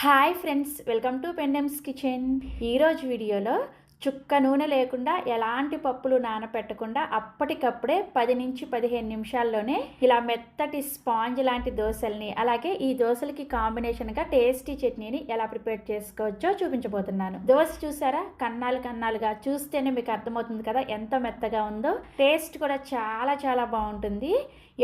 Hi friends, welcome to Pendems kitchen. ఈరోజు వీడియోలో చుక్క నూనె లేకుండా ఎలాంటి పప్పులు నానపెట్టకుండా అప్పటికప్పుడే 10 నుంచి 15 నిమిషాల్లోనే ఇలా మెత్తటి స్పాంజ్ లాంటి దోశల్ని, అలాగే ఈ దోశలకి కాంబినేషన్గా టేస్టీ చట్నీని ఎలా ప్రిపేర్ చేసుకోవచ్చో చూపించబోతున్నాను. దోశ చూసారా, కన్నాలు కన్నాలుగా చూస్తేనే మీకు అర్థమవుతుంది కదా ఎంత మెత్తగా ఉందో. టేస్ట్ కూడా చాలా చాలా బాగుంటుంది.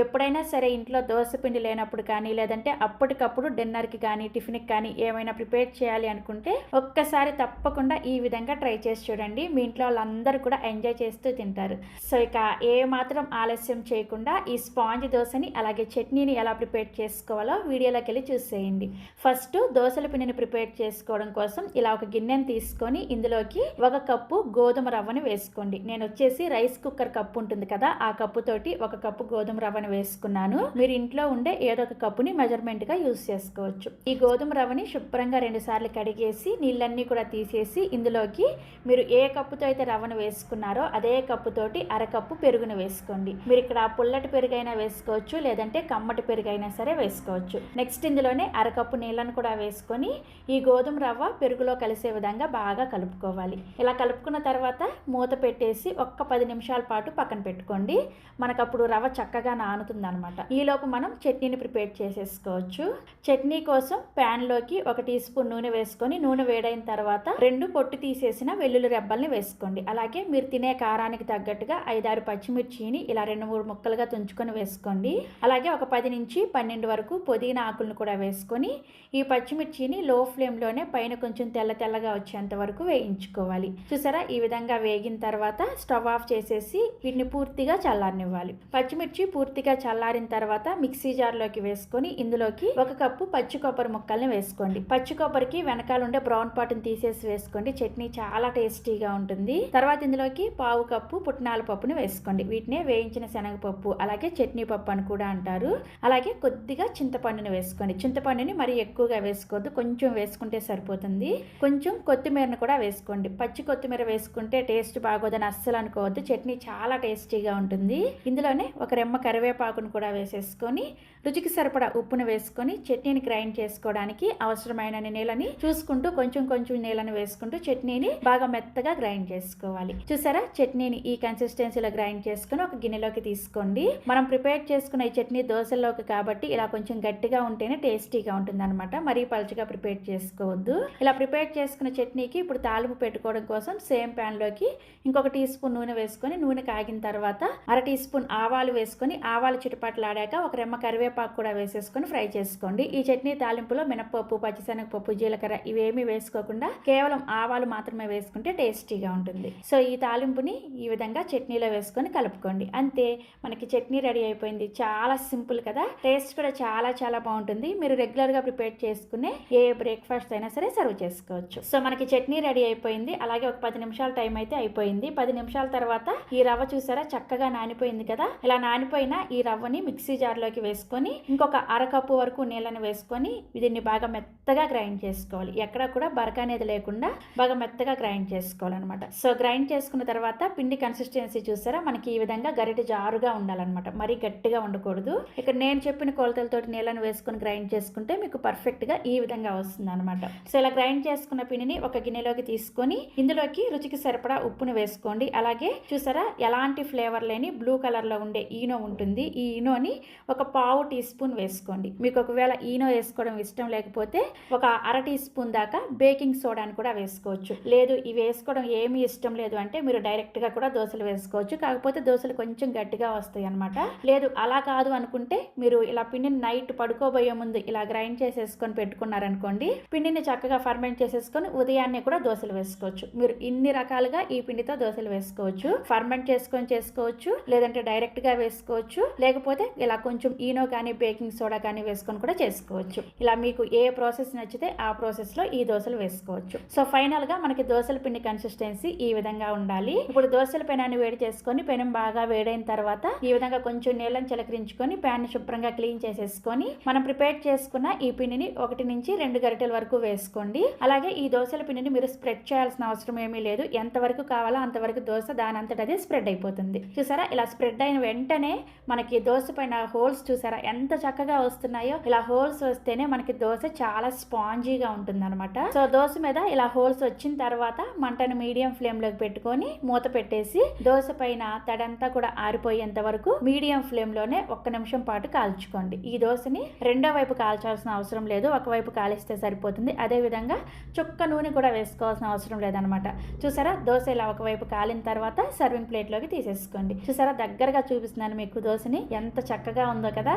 ఎప్పుడైనా సరే ఇంట్లో దోశ పిండి లేనప్పుడు కానీ, లేదంటే అప్పటికప్పుడు డిన్నర్కి కానీ టిఫిన్కి కానీ ఏమైనా ప్రిపేర్ చేయాలి అనుకుంటే ఒక్కసారి తప్పకుండా ఈ విధంగా ట్రై చేసి చూడండి. మీ ఇంట్లో వాళ్ళందరూ కూడా ఎంజాయ్ చేస్తూ తింటారు. సో ఇక ఏ మాత్రం ఆలస్యం చేయకుండా ఈ స్పాంజ్ దోశని అలాగే చట్నీని ఎలా ప్రిపేర్ చేసుకోవాలో వీడియోలోకి వెళ్ళి చూసేయండి. ఫస్ట్ దోశల పిండిని ప్రిపేర్ చేసుకోవడం కోసం ఇలా ఒక గిన్నెని తీసుకొని ఇందులోకి 1 కప్పు గోధుమ రవ్వని వేసుకోండి. నేను వచ్చేసి రైస్ కుక్కర్ కప్పు ఉంటుంది కదా, ఆ కప్పు తోటి 1 కప్పు గోధుమ రవ్వని వేసుకున్నాను. మీరు ఇంట్లో ఉండే ఏదో ఒక కప్పుని మెజర్మెంట్ గా యూజ్ చేసుకోవచ్చు. ఈ గోధుమ రవ్వని శుభ్రంగా 2 సార్లు కడిగేసి నీళ్ళన్నీ కూడా తీసేసి ఇందులోకి మీరు ఏ కప్పుతో అయితే రవ్వను వేసుకున్నారో అదే కప్పుతోటి 1/2 కప్పు పెరుగును వేసుకోండి. మీరు ఇక్కడ పుల్లటి పెరుగైనా వేసుకోవచ్చు, లేదంటే కమ్మటి పెరుగైనా సరే వేసుకోవచ్చు. నెక్స్ట్ ఇందులోనే 1/2 కప్పు నీళ్ళను కూడా వేసుకొని ఈ గోధుమ రవ్వ పెరుగులో కలిసే విధంగా బాగా కలుపుకోవాలి. ఇలా కలుపుకున్న తర్వాత మూత పెట్టేసి ఒక్క 10 నిమిషాల పాటు పక్కన పెట్టుకోండి. మనకప్పుడు రవ్వ చక్కగా నానుతుంది అనమాట. ఈలోపు మనం చట్నీని ప్రిపేర్ చేసేసుకోవచ్చు. చట్నీ కోసం ప్యాన్ లోకి 1 టీ స్పూన్ నూనె వేసుకొని నూనె వేడైన తర్వాత 2 పొట్టు తీసేసిన వెల్లుల్లి రెబ్బల్ని వేసుకోండి. అలాగే మీరు తినే కారానికి తగ్గట్టుగా 5-6 పచ్చిమిర్చిని ఇలా 2-3 ముక్కలుగా తుంచుకొని వేసుకోండి. అలాగే ఒక 10 నుంచి 12 వరకు పుదీనా ఆకులను కూడా వేసుకొని ఈ పచ్చిమిర్చిని లో ఫ్లేమ్ లోనే పైన కొంచెం తెల్లగా వచ్చేంత వరకు వేయించుకోవాలి. చూసారా, ఈ విధంగా వేగిన తర్వాత స్టవ్ ఆఫ్ చేసేసి వీటిని పూర్తిగా చల్లారనివ్వాలి. పచ్చిమిర్చి పూర్తిగా చల్లారిన తర్వాత మిక్సీ జార్లోకి వేసుకొని ఇందులోకి 1 కప్పు పచ్చి కొబ్బరి ముక్కల్ని వేసుకోండి. పచ్చి కొబ్బరికి వెనకాల ఉండే బ్రౌన్ పార్ట్ని తీసేసి వేసుకోండి. చట్నీ చాలా టేస్టీగా ఉంటుంది. తర్వాత ఇందులోకి 1/2 కప్పు పుట్నాల పప్పుని వేసుకోండి. వీటినే వేయించిన శనగపప్పు అలాగే చట్నీ పప్పు అని కూడా అంటారు. అలాగే కొద్దిగా చింతపండుని వేసుకోండి. చింతపండుని మరీ ఎక్కువగా వేసుకోవద్దు, కొంచెం వేసుకుంటే సరిపోతుంది. కొంచెం కొత్తిమీరను కూడా వేసుకోండి. పచ్చి కొత్తిమీర వేసుకుంటే టేస్ట్ బాగోదని అస్సలు అనుకోవద్దు, చట్నీ చాలా టేస్టీగా ఉంటుంది. ఇందులోనే 1 రెమ్మ కరివేపాకును కూడా వేసేసుకొని రుచికి సరిపడా ఉప్పును వేసుకొని చట్నీని గ్రైండ్ చేసుకోవడానికి అవసరమైన నీళ్ళని చూసుకుంటూ కొంచెం నీళ్ళని వేసుకుంటూ చట్నీని బాగా మెత్తగా గ్రైండ్ చేసుకోవాలి. చూసారా, చట్నీని ఈ కన్సిస్టెన్సీలో గ్రైండ్ చేసుకుని ఒక గిన్నెలోకి తీసుకోండి. మనం ప్రిపేర్ చేసుకున్న ఈ చట్నీ దోశల్లోకి కాబట్టి ఇలా కొంచెం గట్టిగా ఉంటేనే టేస్టీగా ఉంటుంది అనమాట. మరీ పలుచగా ప్రిపేర్ చేసుకోవద్దు. ఇలా ప్రిపేర్ చేసుకున్న చట్నీకి ఇప్పుడు తాలింపు పెట్టుకోవడం కోసం సేమ్ ప్యాన్ లోకి ఇంకొక టీ స్పూన్ నూనె వేసుకొని నూనె కాగిన తర్వాత 1/2 టీ స్పూన్ ఆవాలు వేసుకొని ఆవాలు చిటపటలాడాక 1 రెమ్మ కరివేపాకు కూడా వేసేసుకొని ఫ్రై చేసుకోండి. ఈ చట్నీ తాలింపులో మినపప్పు, పచ్చిశనగపప్పు, జీలకర్ర ఇవేమీ వేసుకోకుండా కేవలం ఆవాలు మాత్రమే వేసుకుంటే టేస్టీగా ఉంటుంది. సో ఈ తాలింపుని ఈ విధంగా చట్నీలో వేసుకొని కలుపుకోండి. అంతే, మనకి చట్నీ రెడీ అయిపోయింది. చాలా సింపుల్ కదా, టేస్ట్ కూడా చాలా చాలా బాగుంటుంది. మీరు రెగ్యులర్ గా ప్రిపేర్ చేసుకునే ఏ బ్రేక్ఫాస్ట్ అయినా సరే సర్వ్ చేసుకోవచ్చు. సో మనకి చట్నీ రెడీ అయిపోయింది. అలాగే ఒక 10 నిమిషాల టైం అయితే అయిపోయింది. 10 నిమిషాల తర్వాత ఈ రవ్వ చూసారా చక్కగా నానిపోయింది కదా. ఇలా నానిపోయిన ఈ రవ్వని మిక్సీ జార్లోకి వేసుకొని ఇంకొక 1/2 కప్పు వరకు నీళ్ళని వేసుకొని దీన్ని బాగా మెత్తగా గ్రైండ్ చేసుకోవాలి. ఎక్కడ కూడా బరక అనేది లేకుండా బాగా మెత్తగా గ్రైండ్ చేసుకోవాలన్నమాట. సో గ్రైండ్ చేసుకున్న తర్వాత పిండి కన్సిస్టెన్సీ చూసారా, మనకి ఈ విధంగా గరిటె జారుగా ఉండాలన్నమాట, మరీ గట్టిగా ఉండకూడదు. ఇక్కడ నేను చెప్పిన కొలతలతోటి నీళ్ళని వేసుకొని గ్రైండ్ చేసుకుంటే మీకు పర్ఫెక్ట్ గా ఈ విధంగా వస్తుంది అనమాట. సో ఇలా గ్రైండ్ చేసుకున్న పిండిని ఒక గిన్నెలోకి తీసుకొని ఇందులోకి రుచికి సరిపడా ఉప్పును వేసుకోండి. అలాగే చూసారా, ఎలాంటి ఫ్లేవర్ లేని బ్లూ కలర్ లో ఉండే ఈనో ఉంటుంది. ఈ ఈనోని ఒక 1/2 టీ స్పూన్ వేసుకోండి. మీకు ఒకవేళ ఈనో వేసుకోవడం ఇష్టం లేకపోతే ఒక 1/2 టీ స్పూన్ దాకా బేకింగ్ సోడాని కూడా వేసుకోవచ్చు. లేదు ఇవి వేసుకోవడం ఏమీ ఇష్టం లేదు అంటే మీరు డైరెక్ట్ గా కూడా దోశలు వేసుకోవచ్చు. కాకపోతే దోశలు కొంచెం గట్టిగా వస్తాయి అనమాట. లేదు అలా కాదు అనుకుంటే మీరు ఇలా పిండిని నైట్ పడుకోబోయే ముందు ఇలా గ్రైండ్ చేసేసుకొని పెట్టుకున్నారనుకోండి, పిండిని చక్కగా ఫర్మెంట్ చేసేసుకొని ఉదయాన్నే కూడా దోశలు వేసుకోవచ్చు. మీరు ఇన్ని రకాలుగా ఈ పిండితో దోశలు వేసుకోవచ్చు. ఫర్మెంట్ చేసుకొని చేసుకోవచ్చు, లేదంటే డైరెక్ట్ గా వేసుకోవచ్చు, లేకపోతే ఇలా కొంచెం ఈనో కానీ బేకింగ్ సోడా కానీ వేసుకొని కూడా చేసుకోవచ్చు. ఇలా మీకు ఏ ప్రాసెస్ నచ్చితే ఆ ప్రాసెస్ లో ఈ దోశలు వేసుకోవచ్చు. సో ఫైనల్ గా మనకి దోశల పిండి కన్సిస్టెన్సీ ఈ విధంగా ఉండాలి. ఇప్పుడు దోశల పెనాన్ని వేడి చేసుకొని పెనం బాగా వేడైన తర్వాత ఈ విధంగా కొంచెం నీళ్ళని చిలకరించుకొని ప్యాన్ శుభ్రంగా క్లీన్ చేసేసుకొని మనం ప్రిపేర్ చేసుకున్న ఈ పిండిని 1 నుంచి 2 గరిటెల వరకు వేసుకోండి. అలాగే ఈ దోశల పిండిని మీరు స్ప్రెడ్ చేయాల్సిన అవసరం ఏమీ లేదు. ఎంత వరకు కావాలో అంతవరకు దోశ దానంతట అదే స్ప్రెడ్ అయిపోతుంది. చూసారా, ఇలా స్ప్రెడ్ అయిన వెంటనే మనకి దోశ పైన హోల్స్ చూసారా ఎంత చక్కగా వస్తున్నాయో. ఇలా హోల్స్ వస్తేనే మనకి దోశ చాలా స్పాంజీగా ఉంటుంది అనమాట. సో దోశ మీద ఇలా హోల్స్ వచ్చిన తర్వాత మంటను మీడియం ఫ్లేమ్ లోకి పెట్టుకొని మూత పెట్టేసి దోశ పైన తడంతా కూడా ఆరిపోయేంత వరకు మీడియం ఫ్లేమ్ లోనే 1 నిమిషం పాటు కాల్చుకోండి. ఈ దోశని రెండో వైపు కాల్చాల్సిన అవసరం లేదు, ఒకవైపు కాలిస్తే సరిపోతుంది. అదే విధంగా చుక్క నూనె కూడా వేసుకోవాల్సిన అవసరం లేదనమాట. చూసారా దోశ ఇలా ఒకవైపు కాలిన తర్వాత సర్వింగ్ ప్లేట్లోకి తీసేసుకోండి. చూసారా దగ్గరగా చూపిస్తున్నాను మీకు దోశని, ఎంత చక్కగా ఉందో కదా.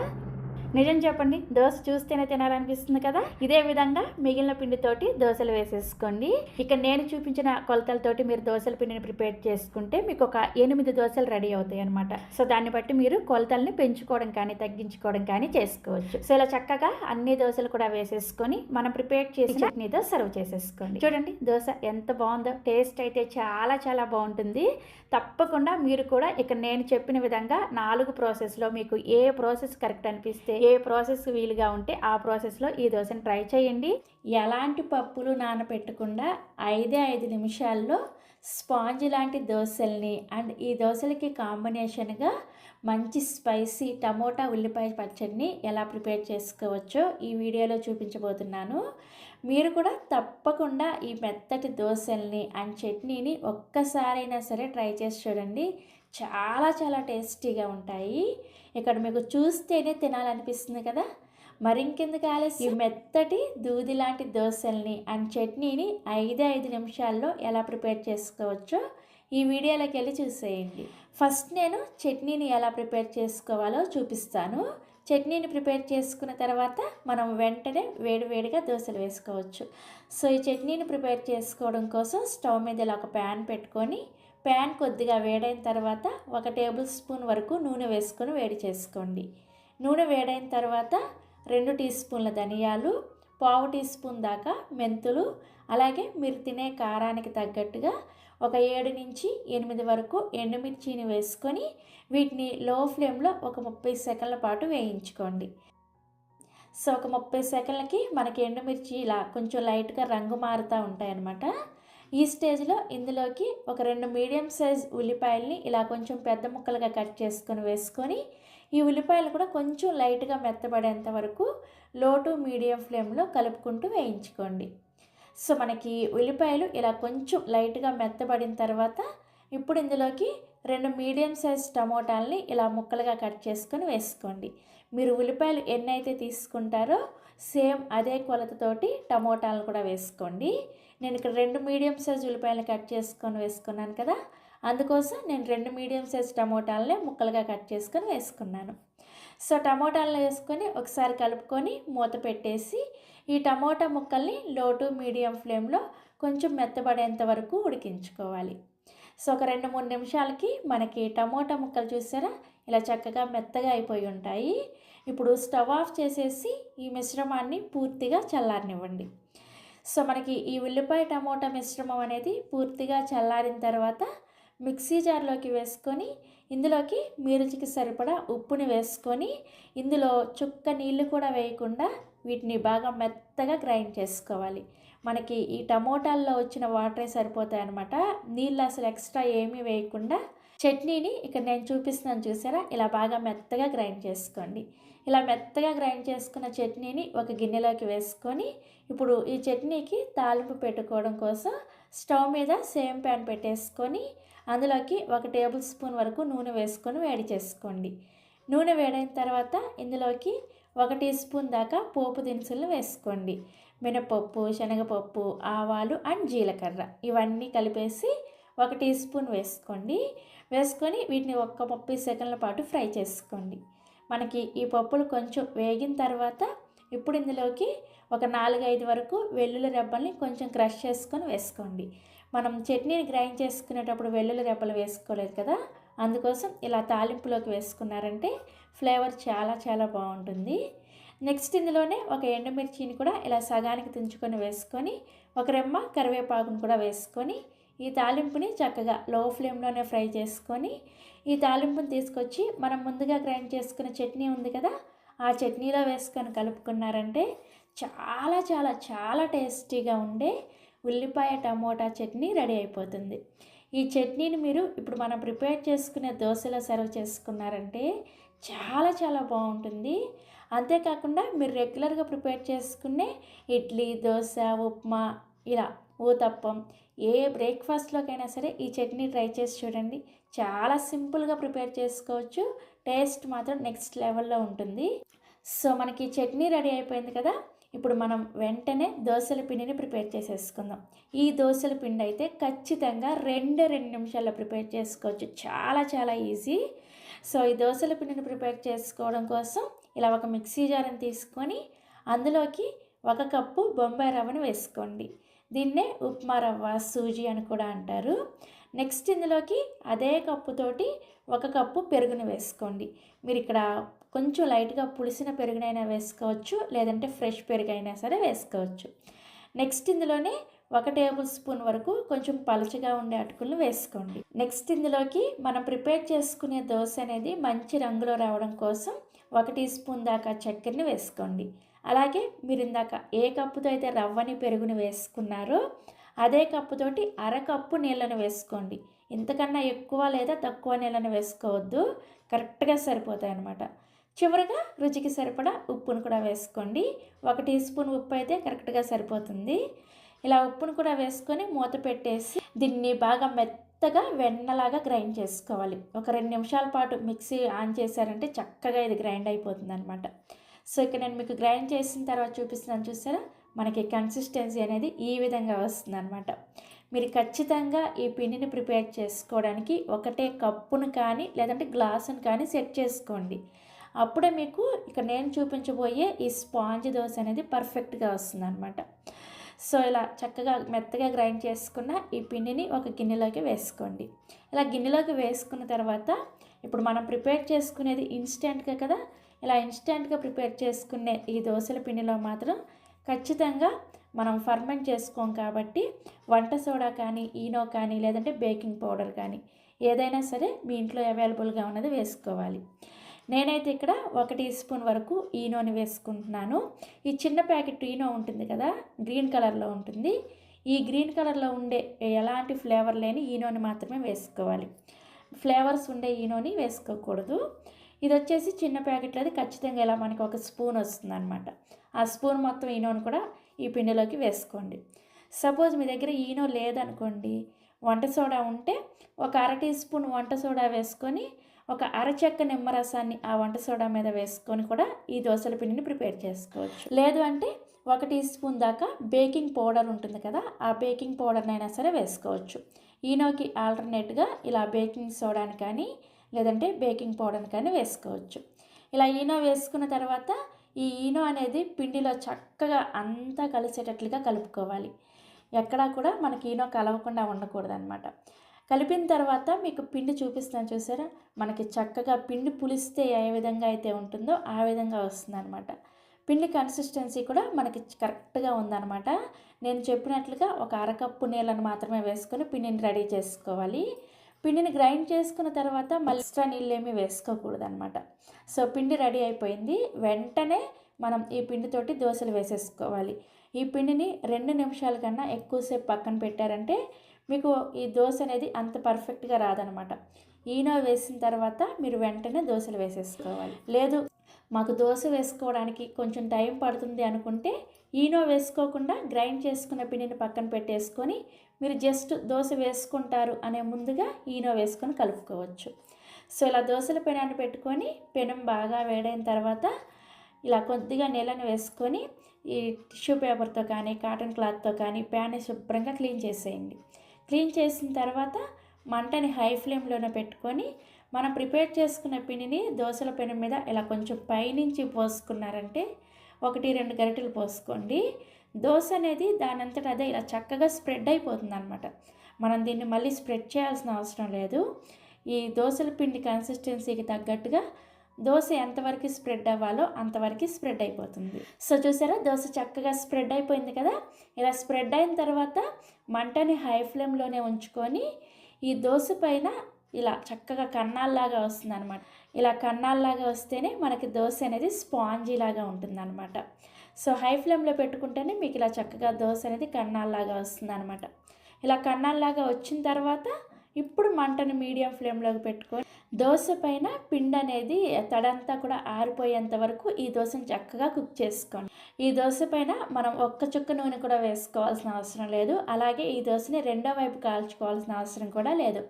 నిజం చెప్పండి, దోశ చూస్తేనే తినాలనిపిస్తుంది కదా. ఇదే విధంగా మిగిలిన పిండితోటి దోశలు వేసేసుకోండి. ఇక్కడ నేను చూపించిన కొలతలతోటి మీరు దోశల పిండిని ప్రిపేర్ చేసుకుంటే మీకు ఒక 8 దోశలు రెడీ అవుతాయి అనమాట. సో దాన్ని బట్టి మీరు కొలతల్ని పెంచుకోవడం కానీ తగ్గించుకోవడం కానీ చేసుకోవచ్చు. సో ఇలా చక్కగా అన్ని దోశలు కూడా వేసేసుకొని మనం ప్రిపేర్ చేసిన చట్నీతో సర్వ్ చేసేసుకోండి. చూడండి దోశ ఎంత బాగుందో, టేస్ట్ అయితే చాలా చాలా బాగుంటుంది. తప్పకుండా మీరు కూడా ఇక్కడ నేను చెప్పిన విధంగా 4 ప్రాసెస్లో మీకు ఏ ప్రాసెస్ కరెక్ట్ అనిపిస్తే, ఏ ప్రాసెస్ వీలుగా ఉంటే ఆ ప్రాసెస్లో ఈ దోశను ట్రై చేయండి. ఎలాంటి పప్పులు నానబెట్టకుండా 5 నిమిషాల్లో స్పాంజ్ లాంటి దోశల్ని అండ్ ఈ దోశలకి కాంబినేషన్గా మంచి స్పైసీ టమోటా ఉల్లిపాయ పచ్చడిని ఎలా ప్రిపేర్ చేసుకోవచ్చో ఈ వీడియోలో చూపించబోతున్నాను. మీరు కూడా తప్పకుండా ఈ మెత్తటి దోశల్ని అండ్ చట్నీని ఒక్కసారైనా సరే ట్రై చేసి చూడండి. చాలా చాలా టేస్టీగా ఉంటాయి. ఇక్కడ మీకు చూస్తేనే తినాలనిపిస్తుంది కదా. మరింకెందుకు ఆలస్యం, ఈ మెత్తటి దూది లాంటి దోశల్ని అండ్ చట్నీని 5 నిమిషాల్లో ఎలా ప్రిపేర్ చేసుకోవచ్చో ఈ వీడియోలోకి వెళ్ళి చూసేయండి. ఫస్ట్ నేను చట్నీని ఎలా ప్రిపేర్ చేసుకోవాలో చూపిస్తాను. చట్నీని ప్రిపేర్ చేసుకున్న తర్వాత మనం వెంటనే వేడివేడిగా దోశలు వేసుకోవచ్చు. సో ఈ చట్నీని ప్రిపేర్ చేసుకోవడం కోసం స్టవ్ మీద ఇలా ఒక ప్యాన్ పెట్టుకొని, ప్యాన్ కొద్దిగా వేడైన తర్వాత 1 టేబుల్ స్పూన్ వరకు నూనె వేసుకొని వేడి చేసుకోండి. నూనె వేడైన తర్వాత 2 టీ స్పూన్ల ధనియాలు, 1/2 టీ స్పూన్ దాకా మెంతులు, అలాగే మీరు తినే కారానికి తగ్గట్టుగా ఒక 7 నుంచి 8 వరకు ఎండుమిర్చిని వేసుకొని వీటిని లో ఫ్లేమ్లో ఒక 30 సెకండ్ల పాటు వేయించుకోండి. సో ఒక 30 సెకండ్లకి మనకి ఎండుమిర్చి ఇలా కొంచెం లైట్గా రంగు మారుతూ ఉంటాయన్నమాట. ఈ స్టేజ్లో ఇందులోకి ఒక 2 మీడియం సైజ్ ఉల్లిపాయల్ని ఇలా కొంచెం పెద్ద ముక్కలుగా కట్ చేసుకొని వేసుకొని ఈ ఉల్లిపాయలు కూడా కొంచెం లైట్గా మెత్తబడేంత వరకు లో టు మీడియం ఫ్లేమ్లో కలుపుకుంటూ వేయించుకోండి. సో మనకి ఉల్లిపాయలు ఇలా కొంచెం లైట్గా మెత్తబడిన తర్వాత ఇప్పుడు ఇందులోకి 2 మీడియం సైజ్ టమోటాలని ఇలా ముక్కలుగా కట్ చేసుకొని వేసుకోండి. మీరు ఉల్లిపాయలు ఎన్నైతే తీసుకుంటారో సేమ్ అదే కొలతతోటి టమోటాలను కూడా వేసుకోండి. నేను ఇక్కడ 2 మీడియం సైజ్ ఉల్లిపాయలు కట్ చేసుకొని వేసుకున్నాను కదా, అందుకోసం నేను 2 మీడియం సైజ్ టమోటాలని ముక్కలుగా కట్ చేసుకొని వేసుకున్నాను. సో టమోటాలను వేసుకొని ఒకసారి కలుపుకొని మూత పెట్టేసి ఈ టమోటా ముక్కల్ని లో టు మీడియం ఫ్లేమ్లో కొంచెం మెత్తబడేంత వరకు ఉడికించుకోవాలి. సో ఒక 2-3 నిమిషాలకి మనకి టమోటా ముక్కలు చూసారా ఇలా చక్కగా మెత్తగా అయిపోయి ఉంటాయి. ఇప్పుడు స్టవ్ ఆఫ్ చేసేసి ఈ మిశ్రమాన్ని పూర్తిగా చల్లారనివ్వండి. సో మనకి ఈ ఉల్లిపాయ టమోటా మిశ్రమం అనేది పూర్తిగా చల్లారిన తర్వాత మిక్సీ జార్లోకి వేసుకొని ఇందులోకి మీ రుచికి సరిపడా ఉప్పుని వేసుకొని ఇందులో చుక్క నీళ్ళు కూడా వేయకుండా వీటిని బాగా మెత్తగా గ్రైండ్ చేసుకోవాలి. మనకి ఈ టమోటాల్లో వచ్చిన వాటరే సరిపోతాయి అన్నమాట. నీళ్ళు అసలు ఎక్స్ట్రా ఏమీ వేయకుండా చట్నీని ఇక్కడ నేను చూపిస్తున్నాను చూసారా ఇలా బాగా మెత్తగా గ్రైండ్ చేసుకోండి. ఇలా మెత్తగా గ్రైండ్ చేసుకున్న చట్నీని ఒక గిన్నెలోకి వేసుకొని ఇప్పుడు ఈ చట్నీకి తాలింపు పెట్టుకోవడం కోసం స్టవ్ మీద సేమ్ ప్యాన్ పెట్టేసుకొని అందులోకి 1 టేబుల్ స్పూన్ వరకు నూనె వేసుకొని వేడి చేసుకోండి. నూనె వేడైన తర్వాత ఇందులోకి 1 టీ స్పూన్ దాకా పోపు దినుసులను వేసుకోండి. మినపప్పు, శనగపప్పు, ఆవాలు అండ్ జీలకర్ర ఇవన్నీ కలిపేసి 1 టీ స్పూన్ వేసుకోండి. వేసుకొని వీటిని ఒక 30 సెకండ్ల పాటు ఫ్రై చేసుకోండి. మనకి ఈ పప్పులు కొంచెం వేగిన తర్వాత ఇప్పుడు ఇందులోకి ఒక 4-5 వరకు వెల్లుల్లి రెబ్బల్ని కొంచెం క్రష్ చేసుకొని వేసుకోండి. మనం చట్నీని గ్రైండ్ చేసుకునేటప్పుడు వెల్లుల్లి రెబ్బలు వేసుకోలేదు కదా, అందుకోసం ఇలా తాలింపులోకి వేసుకున్నారంటే ఫ్లేవర్ చాలా చాలా బాగుంటుంది. నెక్స్ట్ ఇందులోనే ఒక ఎండుమిర్చిని కూడా ఇలా సగానికి తుంచుకొని వేసుకొని ఒక రెమ్మ కరివేపాకును కూడా వేసుకొని ఈ తాలింపుని చక్కగా లో ఫ్లేమ్లోనే ఫ్రై చేసుకొని ఈ తాలింపుని తీసుకొచ్చి మనం ముందుగా గ్రైండ్ చేసుకున్న చట్నీ ఉంది కదా ఆ చట్నీలో వేసుకొని కలుపుకున్నారంటే చాలా చాలా చాలా టేస్టీగా ఉండే ఉల్లిపాయ టమోటా చట్నీ రెడీ అయిపోతుంది. ఈ చట్నీని మీరు ఇప్పుడు మనం ప్రిపేర్ చేసుకునే దోశలో సర్వ్ చేసుకున్నారంటే చాలా చాలా బాగుంటుంది. అంతేకాకుండా మీరు రెగ్యులర్గా ప్రిపేర్ చేసుకునే ఇడ్లీ, దోశ, ఉప్మా, ఇలా ఊతప్పం, ఏ బ్రేక్ఫాస్ట్లోకైనా సరే ఈ చట్నీ ట్రై చేసి చూడండి. చాలా సింపుల్గా ప్రిపేర్ చేసుకోవచ్చు. టేస్ట్ మాత్రం నెక్స్ట్ లెవెల్లో ఉంటుంది. సో మనకి చట్నీ రెడీ అయిపోయింది కదా. ఇప్పుడు మనం వెంటనే దోసల పిండిని ప్రిపేర్ చేసేసుకుందాం. ఈ దోసల పిండి అయితే ఖచ్చితంగా 2 నిమిషాల్లో ప్రిపేర్ చేసుకోవచ్చు. చాలా చాలా ఈజీ. సో ఈ దోసల పిండిని ప్రిపేర్ చేసుకోవడం కోసం ఇలా ఒక మిక్సీ జార్ని తీసుకొని అందులోకి 1 కప్పు బొంబాయి రవ్వను వేసుకోండి. దీన్నే ఉప్మా రవ్వ, సూజీ అని కూడా అంటారు. నెక్స్ట్ ఇందులోకి అదే కప్పుతోటి 1 కప్పు పెరుగును వేసుకోండి. మీరు ఇక్కడ కొంచెం లైట్గా పులిసిన పెరుగునైనా వేసుకోవచ్చు, లేదంటే ఫ్రెష్ పెరుగైనా సరే వేసుకోవచ్చు. నెక్స్ట్ ఇందులోనే 1 టేబుల్ స్పూన్ వరకు కొంచెం పలుచగా ఉండే అటుకులను వేసుకోండి. నెక్స్ట్ ఇందులోకి మనం ప్రిపేర్ చేసుకునే దోశ అనేది మంచి రంగులో రావడం కోసం 1 టీ స్పూన్ దాకా చక్కెరని వేసుకోండి. అలాగే మీరు ఇందాక ఏ కప్పుతో అయితే రవ్వని పెరుగుని వేసుకున్నారో అదే కప్పుతోటి 1/2 కప్పు నీళ్ళను వేసుకోండి. ఇంతకన్నా ఎక్కువ లేదా తక్కువ నీళ్ళని వేసుకోవద్దు, కరెక్ట్గా సరిపోతాయి అన్నమాట. చివరిగా రుచికి సరిపడా ఉప్పును కూడా వేసుకోండి. 1 టీ స్పూన్ ఉప్పు అయితే కరెక్ట్గా సరిపోతుంది. ఇలా ఉప్పును కూడా వేసుకొని మూత పెట్టేసి దీన్ని బాగా మెత్తగా వెన్నలాగా గ్రైండ్ చేసుకోవాలి. ఒక 2 నిమిషాల పాటు మిక్సీ ఆన్ చేశారంటే చక్కగా ఇది గ్రైండ్ అయిపోతుంది అనమాట. సో ఇక్కడ నేను మీకు గ్రైండ్ చేసిన తర్వాత చూపిస్తున్నాను, చూసారా? మనకి కన్సిస్టెన్సీ అనేది ఈ విధంగా వస్తుంది అనమాట. మీరు ఖచ్చితంగా ఈ పిండిని ప్రిపేర్ చేసుకోవడానికి 1 కప్పును కానీ లేదంటే గ్లాసును కానీ సెట్ చేసుకోండి. అప్పుడే మీకు ఇక్కడ నేను చూపించబోయే ఈ స్పాంజ్ దోశ అనేది పర్ఫెక్ట్గా వస్తుంది అనమాట. సో ఇలా చక్కగా మెత్తగా గ్రైండ్ చేసుకున్న ఈ పిండిని ఒక గిన్నెలోకి వేసుకోండి. ఇలా గిన్నెలోకి వేసుకున్న తర్వాత ఇప్పుడు మనం ప్రిపేర్ చేసుకునేది ఇన్స్టెంట్గా కదా. ఇలా ఇన్స్టెంట్గా ప్రిపేర్ చేసుకునే ఈ దోశల పిండిలో మాత్రం ఖచ్చితంగా మనం ఫర్మెంట్ చేసుకోం కాబట్టి వంట సోడా కానీ, ఈనో కానీ, లేదంటే బేకింగ్ పౌడర్ కానీ ఏదైనా సరే మీ ఇంట్లో అవైలబుల్గా ఉన్నది వేసుకోవాలి. నేనైతే ఇక్కడ 1 టీ స్పూన్ వరకు ఈనోని వేసుకుంటున్నాను. ఈ చిన్న ప్యాకెట్ ఈనో ఉంటుంది కదా, గ్రీన్ కలర్లో ఉంటుంది. ఈ గ్రీన్ కలర్లో ఉండే ఎలాంటి ఫ్లేవర్ లేని ఈనోని మాత్రమే వేసుకోవాలి. ఫ్లేవర్స్ ఉండే ఈనోని వేసుకోకూడదు. ఇది వచ్చేసి చిన్న ప్యాకెట్లోది ఖచ్చితంగా ఇలా మనకి 1 స్పూన్ వస్తుంది అనమాట. ఆ స్పూన్ మొత్తం ఈనోని కూడా ఈ పిండిలోకి వేసుకోండి. సపోజ్ మీ దగ్గర ఈనో లేదనుకోండి, వంట సోడా ఉంటే ఒక 1/2 టీ స్పూన్ వంట సోడా వేసుకొని ఒక అరచెక్క నిమ్మరసాన్ని ఆ వంట సోడా మీద వేసుకొని కూడా ఈ దోశల పిండిని ప్రిపేర్ చేసుకోవచ్చు. లేదు అంటే 1 టీ స్పూన్ దాకా బేకింగ్ పౌడర్ ఉంటుంది కదా, ఆ బేకింగ్ పౌడర్నైనా సరే వేసుకోవచ్చు. ఈనోకి ఆల్టర్నేట్గా ఇలా బేకింగ్ సోడాని కానీ లేదంటే బేకింగ్ పౌడర్ని కానీ వేసుకోవచ్చు. ఇలా ఈనో వేసుకున్న తర్వాత ఈ ఈనో అనేది పిండిలో చక్కగా అంతా కలిసేటట్లుగా కలుపుకోవాలి. ఎక్కడా కూడా మనకి ఈనో కలవకుండా ఉండకూడదు అనమాట. కలిపిన తర్వాత మీకు పిండి చూపిస్తాను, చూసారా? మనకి చక్కగా పిండి పులిస్తే ఏ విధంగా అయితే ఉంటుందో ఆ విధంగా వస్తుంది అనమాట. పిండి కన్సిస్టెన్సీ కూడా మనకి కరెక్ట్గా ఉందన్నమాట. నేను చెప్పినట్లుగా ఒక 1/2 కప్పు నీళ్ళను మాత్రమే వేసుకొని పిండిని రెడీ చేసుకోవాలి. పిండిని గ్రైండ్ చేసుకున్న తర్వాత మళ్ళీ ఎక్స్ట్రా నీళ్ళు ఏమీ వేసుకోకూడదు అనమాట. సో పిండి రెడీ అయిపోయింది. వెంటనే మనం ఈ పిండితోటి దోశలు వేసేసుకోవాలి. ఈ పిండిని 2 నిమిషాల కన్నా ఎక్కువసేపు పక్కన పెట్టారంటే మీకు ఈ దోశ అనేది అంత పర్ఫెక్ట్గా రాదనమాట. ఈనో వేసిన తర్వాత మీరు వెంటనే దోశలు వేసేసుకోవాలి. లేదు మాకు దోశ వేసుకోవడానికి కొంచెం టైం పడుతుంది అనుకుంటే ఈనో వేసుకోకుండా గ్రైండ్ చేసుకున్న పిండిని పక్కన పెట్టేసుకొని మీరు జస్ట్ దోశ వేసుకుంటారు అనే ముందుగా ఈనో వేసుకొని కలుపుకోవచ్చు. సో ఇలా దోశల పెనాన్ని పెట్టుకొని పెనం బాగా వేడైన తర్వాత ఇలా కొద్దిగా నీళ్ళని వేసుకొని ఈ టిష్యూ పేపర్తో కానీ కాటన్ క్లాత్తో కానీ ప్యాన్ని శుభ్రంగా క్లీన్ చేసేయండి. క్లీన్ చేసిన తర్వాత మంటని హై ఫ్లేమ్లోనే పెట్టుకొని మనం ప్రిపేర్ చేసుకున్న పిండిని దోశల పెనం మీద ఇలా కొంచెం పైనుంచి పోసుకున్నారంటే 1-2 గరిటెలు పోసుకోండి. దోశ అనేది దానంతట అదే ఇలా చక్కగా స్ప్రెడ్ అయిపోతుంది అనమాట. మనం దీన్ని మళ్ళీ స్ప్రెడ్ చేయాల్సిన అవసరం లేదు. ఈ దోశల పిండి కన్సిస్టెన్సీకి తగ్గట్టుగా దోశ ఎంతవరకు స్ప్రెడ్ అవ్వాలో అంతవరకు స్ప్రెడ్ అయిపోతుంది. సో చూసారా, దోశ చక్కగా స్ప్రెడ్ అయిపోయింది కదా. ఇలా స్ప్రెడ్ అయిన తర్వాత మంటని హై ఫ్లేమ్లోనే ఉంచుకొని ఈ దోశ పైన ఇలా చక్కగా కన్నాల్లాగా వస్తుంది అనమాట. ఇలా కన్నాల్లాగా వస్తేనే మనకి దోశ అనేది స్పాంజీ లాగా ఉంటుంది అనమాట. సో హై ఫ్లేమ్లో పెట్టుకుంటేనే మీకు ఇలా చక్కగా దోశ అనేది కన్నాల్లాగా వస్తుంది అనమాట. ఇలా కన్నాల్లాగా వచ్చిన తర్వాత ఇప్పుడు మంటను మీడియం ఫ్లేమ్లోకి పెట్టుకొని దోశ పైన పిండి అనేది తడంతా కూడా ఆరిపోయేంత వరకు ఈ దోశను చక్కగా కుక్ చేసుకోండి. ఈ దోశ పైన మనం ఒక్క చుక్క నూనె కూడా వేసుకోవాల్సిన అవసరం లేదు. అలాగే ఈ దోశని రెండో వైపు కాల్చుకోవాల్సిన అవసరం కూడా లేదు.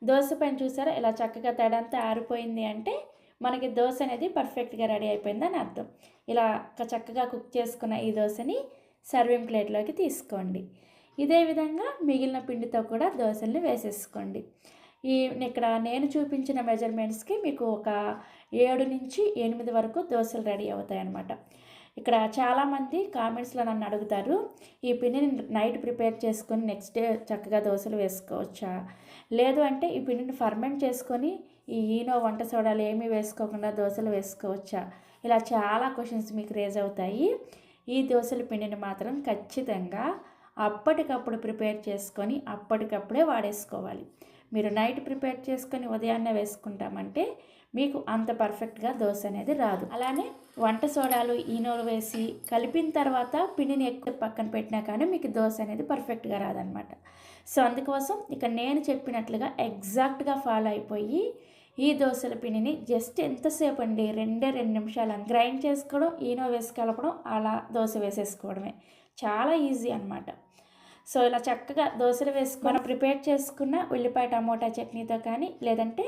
దోశ పైన చూసారా ఇలా చక్కగా తడంతా ఆరిపోయింది అంటే మనకి దోశ అనేది పర్ఫెక్ట్గా రెడీ అయిపోయిందని అర్థం. ఇలా చక్కగా కుక్ చేసుకున్న ఈ దోశని సర్వింగ్ ప్లేట్లోకి తీసుకోండి. ఇదే విధంగా మిగిలిన పిండితో కూడా దోశల్ని వేసేసుకోండి. ఇక్కడ నేను చూపించిన మెజర్మెంట్స్కి మీకు ఒక 7 నుంచి 8 వరకు దోశలు రెడీ అవుతాయి అన్నమాట. ఇక్కడ చాలామంది కామెంట్స్లో నన్ను అడుగుతారు, ఈ పిండిని నైట్ ప్రిపేర్ చేసుకొని నెక్స్ట్ డే చక్కగా దోశలు వేసుకోవచ్చా, లేదు అంటే ఈ పిండిని ఫర్మెంట్ చేసుకొని ఈ ఈనో వంట సోడాలు ఏమీ వేసుకోకుండా దోశలు వేసుకోవచ్చా, ఇలా చాలా క్వశ్చన్స్ మీకు రేజ్ అవుతాయి. ఈ దోశల పిండిని మాత్రం ఖచ్చితంగా అప్పటికప్పుడు ప్రిపేర్ చేసుకొని అప్పటికప్పుడే వాడేసుకోవాలి. మీరు నైట్ ప్రిపేర్ చేసుకొని ఉదయాన్నే వేసుకుంటామంటే మీకు అంత పర్ఫెక్ట్గా దోశ అనేది రాదు. అలానే వంట సోడాలు ఈనోలు వేసి కలిపిన తర్వాత పిండిని ఎక్కువ పక్కన పెట్టినా కానీ మీకు దోశ అనేది పర్ఫెక్ట్గా రాదనమాట. సో అందుకోసం ఇక నేను చెప్పినట్లుగా ఎగ్జాక్ట్గా ఫాలో అయిపోయి ఈ దోశల పిండిని జస్ట్ ఎంతసేపు అండి 2 నిమిషాలు గ్రైండ్ చేసుకోవడం, ఈనో వేసి కలపడం, అలా దోశ వేసేసుకోవడమే. చాలా ఈజీ అనమాట. సో ఇలా చక్కగా దోశలు వేసుకొని మనం ప్రిపేర్ చేసుకున్న ఉల్లిపాయ టమోటా చట్నీతో కానీ లేదంటే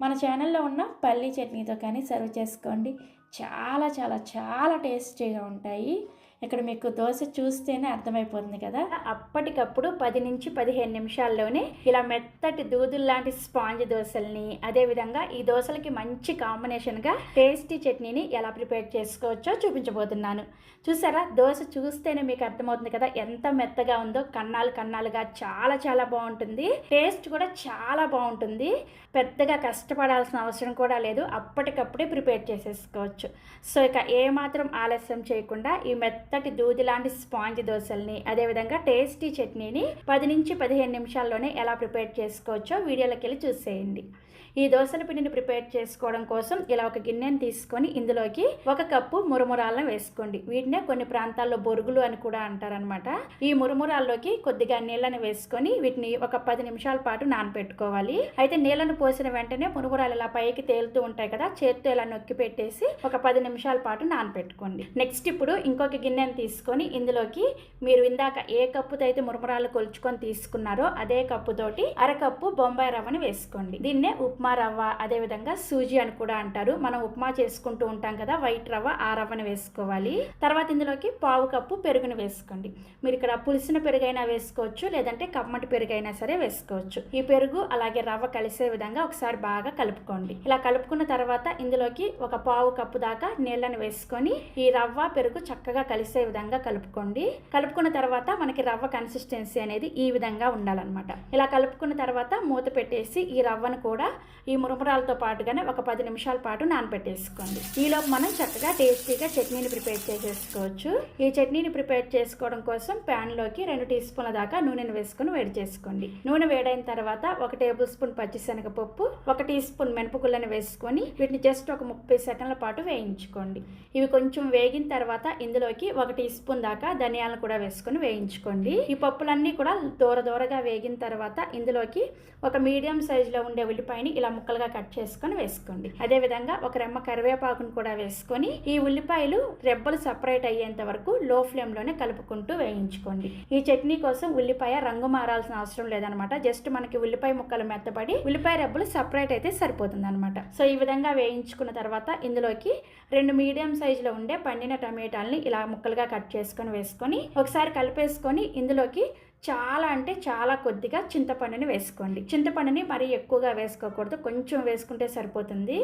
మన ఛానల్లో ఉన్న పల్లీ చట్నీతో కానీ సర్వ్ చేసుకోండి. చాలా చాలా చాలా టేస్టీగా ఉంటాయి. ఇక్కడ మీకు దోశ చూస్తేనే అర్థమైపోతుంది కదా. అప్పటికప్పుడు 10 నుంచి 15 నిమిషాల్లోనే ఇలా మెత్తటి దూదుల్లాంటి స్పాంజ్ దోశల్ని, అదేవిధంగా ఈ దోశలకి మంచి కాంబినేషన్గా టేస్టీ చట్నీని ఎలా ప్రిపేర్ చేసుకోవచ్చో చూపించబోతున్నాను. చూసారా, దోశ చూస్తేనే మీకు అర్థమవుతుంది కదా ఎంత మెత్తగా ఉందో. కన్నాలుగా చాలా చాలా బాగుంటుంది. టేస్ట్ కూడా చాలా బాగుంటుంది. పెద్దగా కష్టపడాల్సిన అవసరం కూడా లేదు. అప్పటికప్పుడే ప్రిపేర్ చేసేసుకోవచ్చు. సో ఇక ఏమాత్రం ఆలస్యం చేయకుండా ఈ మెత్తటి దూది లాంటి స్పాంజ్ దోశల్ని, అదేవిధంగా టేస్టీ చట్నీని 10 నుంచి 15 నిమిషాల్లోనే ఎలా ప్రిపేర్ చేసుకోవచ్చో వీడియోలోకి వెళ్ళి చూసేయండి. ఈ దోశల పిండిని ప్రిపేర్ చేసుకోవడం కోసం ఇలా ఒక గిన్నెని తీసుకొని ఇందులోకి 1 కప్పు మురమురాలను వేసుకోండి. వీటినే కొన్ని ప్రాంతాల్లో బొరుగులు అని కూడా అంటారనమాట. ఈ మురమురాల్లోకి కొద్దిగా నీళ్ళని వేసుకొని వీటిని ఒక 10 నిమిషాల పాటు నానబెట్టుకోవాలి. అయితే నీళ్ళను పోసిన వెంటనే మురమురాలు ఇలా పైకి తేలుతూ ఉంటాయి కదా, చేత్తో ఇలా నొక్కి పెట్టేసి ఒక 10 నిమిషాల పాటు నానబెట్టుకోండి. నెక్స్ట్ ఇప్పుడు ఇంకొక గిన్నెని తీసుకొని ఇందులోకి మీరు ఇందాక ఏ కప్పుతో అయితే మురమురాలు కొలుచుకొని తీసుకున్నారో అదే కప్పుతోటి 1/2 కప్పు బొంబాయి రవ్వని వేసుకోండి. దీన్నే ఉప్మా రవ్వ, అదేవిధంగా సూజీ అని కూడా అంటారు. మనం ఉప్మా చేసుకుంటూ ఉంటాం కదా, వైట్ రవ్వ, ఆ రవ్వని వేసుకోవాలి. తర్వాత ఇందులోకి 1/2 కప్పు పెరుగుని వేసుకోండి. మీరు ఇక్కడ పులిసిన పెరుగైనా వేసుకోవచ్చు, లేదంటే కమ్మటి పెరుగైనా సరే వేసుకోవచ్చు. ఈ పెరుగు అలాగే రవ్వ కలిసే విధంగా ఒకసారి బాగా కలుపుకోండి. ఇలా కలుపుకున్న తర్వాత ఇందులోకి ఒక 1/2 కప్పు దాకా నీళ్ళని వేసుకొని ఈ రవ్వ పెరుగు చక్కగా కలిసే విధంగా కలుపుకోండి. కలుపుకున్న తర్వాత మనకి రవ్వ కన్సిస్టెన్సీ అనేది ఈ విధంగా ఉండాలన్నమాట. ఇలా కలుపుకున్న తర్వాత మూత పెట్టేసి ఈ రవ్వను కూడా ఈ మురమురాలతో పాటుగానే ఒక 10 నిమిషాల పాటు నానబెట్టేసుకోండి. ఈలోపు మనం చక్కగా టేస్టీగా చట్నీని ప్రిపేర్ చేసేసుకోవచ్చు. ఈ చట్నీని ప్రిపేర్ చేసుకోవడం కోసం ప్యాన్లోకి 2 టీ స్పూన్ల దాకా నూనెను వేసుకొని వేడి చేసుకోండి. నూనె వేడైన తర్వాత 1 టేబుల్ స్పూన్ పచ్చిశనగపప్పు, 1 టీ స్పూన్ మినపగుళ్ళని వేసుకొని వీటిని జస్ట్ ఒక 30 సెకండ్ల పాటు వేయించుకోండి. ఇవి కొంచెం వేగిన తర్వాత ఇందులోకి 1 టీ స్పూన్ దాకా ధనియాలను కూడా వేసుకొని వేయించుకోండి. ఈ పప్పులన్నీ కూడా దూరగా వేగిన తర్వాత ఇందులోకి ఒక మీడియం సైజులో ఉండే ఉల్లిపాయని ఇలా ముక్కలుగా కట్ చేసుకొని వేసుకోండి. అదే విధంగా 1 రెమ్మ కరివేపాకును కూడా వేసుకొని ఈ ఉల్లిపాయలు రెబ్బలు సపరేట్ అయ్యేంత వరకు లో ఫ్లేమ్ లోనే కలుపుకుంటూ వేయించుకోండి. ఈ చట్నీ కోసం ఉల్లిపాయ రంగు మారాల్సిన అవసరం లేదనమాట. జస్ట్ మనకి ఉల్లిపాయ ముక్కలు మెత్తబడి ఉల్లిపాయ రెబ్బలు సపరేట్ అయితే సరిపోతుంది అనమాట. సో ఈ విధంగా వేయించుకున్న తర్వాత ఇందులోకి 2 మీడియం సైజులో ఉండే పండిన టమాటాలని ఇలా ముక్కలుగా కట్ చేసుకొని వేసుకొని ఒకసారి కలిపేసుకొని ఇందులోకి చాలా అంటే చాలా కొద్దిగా చింతపండుని వేసుకోండి. చింతపండుని మరీ ఎక్కువగా వేసుకోకూడదు, కొంచెం వేసుకుంటే సరిపోతుంది.